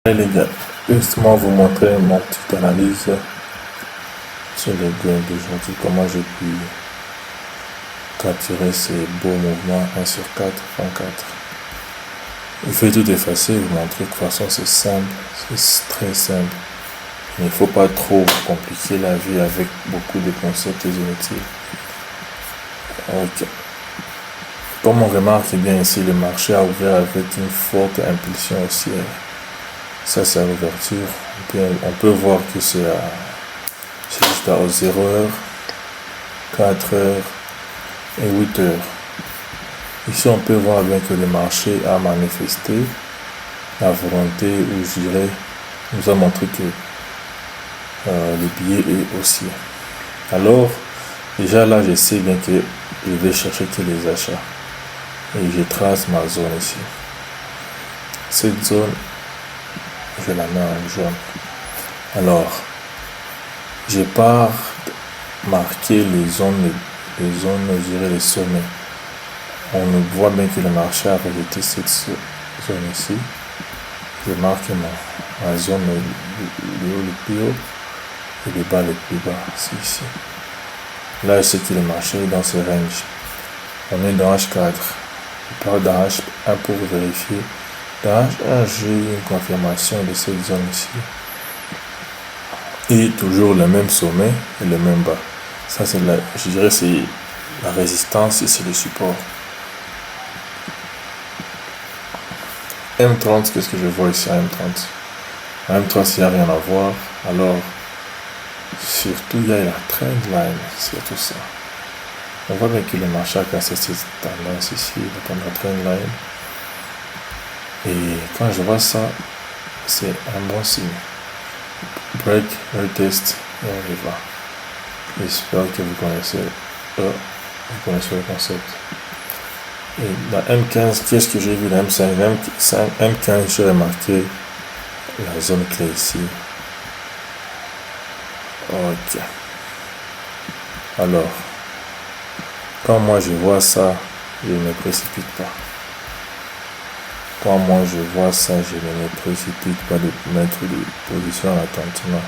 Hey les gars, justement vous montrer mon petite analyse sur le game d'aujourd'hui, comment j'ai pu capturer ces beaux mouvements 1 sur 4 en 4. Je vais tout effacer, vous montrer que de toute façon c'est simple, c'est très simple. Il ne faut pas trop compliquer la vie avec beaucoup de concepts inutiles. Ok. Comme on remarque bien ici, le marché a ouvert avec une forte impulsion haussière. Ça c'est à l'ouverture. On peut voir que c'est juste à 0h, 4h et 8h. Ici on peut voir bien que le marché a manifesté la volonté, ou je dirais, nous a montré que le billet est haussier. Alors déjà là je sais bien que je vais chercher que les achats. Et je trace ma zone ici. Cette zone, je la mets en jaune. Alors, je pars marquer les zones, je dirais les sommets. On voit bien que le marché a rejeté cette zone ici. Je marque ma zone le haut le plus haut et le bas le plus bas. C'est ici. Là, je sais que le marché est dans ce range. On est dans H4. Je pars dans H1 pour vérifier. Dans H1, j'ai une confirmation de cette zone ici. Et toujours le même sommet et le même bas. Ça, c'est je dirais, c'est la résistance et c'est le support. M30, qu'est-ce que je vois ici à M30? À M30, s'il n'y a rien à voir, alors surtout il y a la trend line, surtout ça. On voit bien que le marché a cassé cette tendance ici, la trend line. Et quand je vois ça, c'est un bon signe. Break, retest, et on y va. J'espère que vous connaissez le concept. Et dans M15, qu'est-ce que j'ai vu dans M5? M15, j'ai remarqué la zone clé ici. Ok. Alors, quand moi je vois ça, je ne me précipite pas. Quand moi je vois ça, je ne me précipite pas de mettre des positions en attente. Non.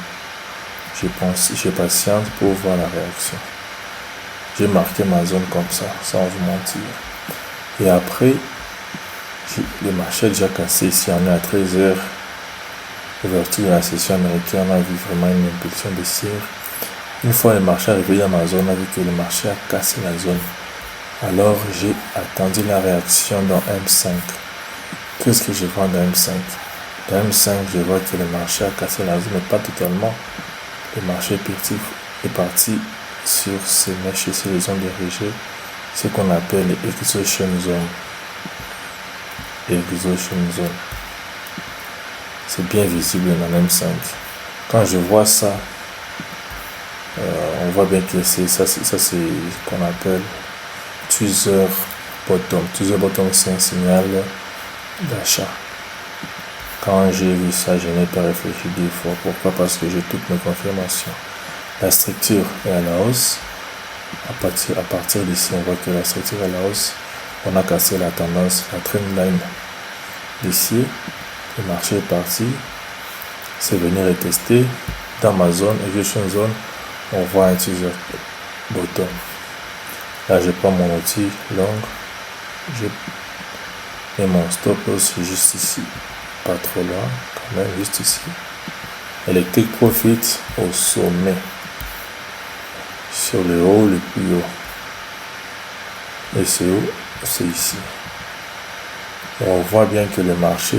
Je patiente pour voir la réaction. J'ai marqué ma zone comme ça, sans vous mentir. Et après, le marché est déjà cassé ici. On est à 13h. Ouverture de la session américaine, on a vu vraiment une impulsion baissière. Une fois le marché arrivé dans ma zone, on a vu que le marché a cassé la zone. Alors j'ai attendu la réaction dans M5. Qu'est-ce que je vois dans M5? Dans M5, je vois que le marché a cassé la zone, mais pas totalement. Le marché est parti sur ces mèches ici, les zones de rejet, ce qu'on appelle les exhaustion zone. Exhaustion zone. C'est bien visible dans M5. Quand je vois ça, on voit bien que c'est ce qu'on appelle teaser bottom. Teaser bottom, c'est un signal d'achat. Quand j'ai vu ça, je n'ai pas réfléchi 2 fois. Pourquoi? Parce que j'ai toutes mes confirmations. La structure est à la hausse. À partir d'ici, on voit que la structure est à la hausse. On a cassé la tendance, la trend line d'ici. Le marché est parti. C'est venir et tester. Dans ma zone, exhaustion zone, on voit un teaser bottom. Là, je prends mon outil long. Je mets mon stop loss juste ici. Pas trop loin, quand même, juste ici. Electric Profit au sommet. Sur le haut, le plus haut. Et c'est où? C'est ici. Et on voit bien que le marché,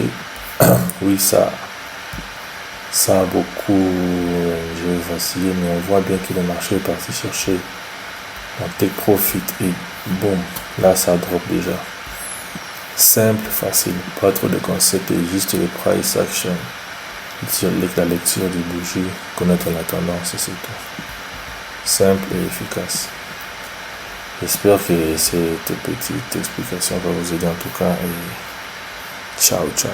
oui, ça a beaucoup, je vais vaciller, mais on voit bien que le marché est parti chercher un take profit et boum, là ça drop déjà. Simple, facile, pas trop de concept et juste le price action. La lecture du bougie, connaître la tendance, c'est tout. Simple et efficace. J'espère que cette petite explication va vous aider en tout cas et ciao ciao.